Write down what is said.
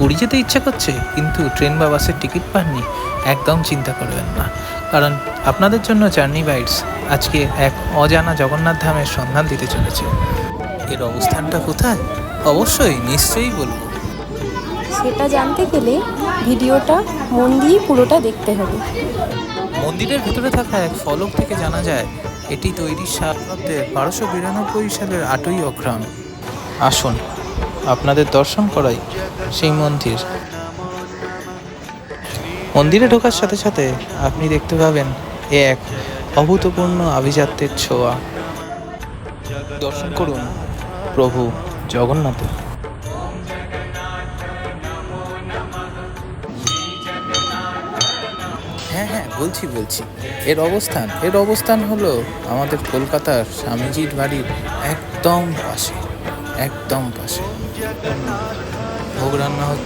পুরী যেতে ইচ্ছা করছে কিন্তু ট্রেন বা বাসের টিকিট পাননি? একদম চিন্তা করবেন না, কারণ আপনাদের জন্য জার্নি বাইটস আজকে এক অজানা জগন্নাথ ধামের সন্ধান দিতে চলেছে। এর অবস্থানটা কোথায়? অবশ্যই, নিশ্চয়ই বলবো। সেটা জানতে গেলে ভিডিওটা মন দিয়ে পুরোটা দেখতে হবে। মন্দিরের ভেতরে থাকা এক ফলক থেকে জানা যায় এটি তৈরি খ্রিস্টাব্দের 1292 সালের 8ই অঘ্রাণ। আসুন আপনাদের দর্শন করাই সেই মন্দির। মন্দিরে ঢোকার সাথে সাথে আপনি দেখতে পাবেন এ এক অভূতপূর্ণ আভিজাত্যের ছোঁয়া। দর্শন করুন প্রভু জগন্নাথের। হ্যাঁ হ্যাঁ, বলছি। এর অবস্থান হলো আমাদের কলকাতার স্বামীজির বাড়ির একদম পাশে। ভোগ রান্না হচ্ছে।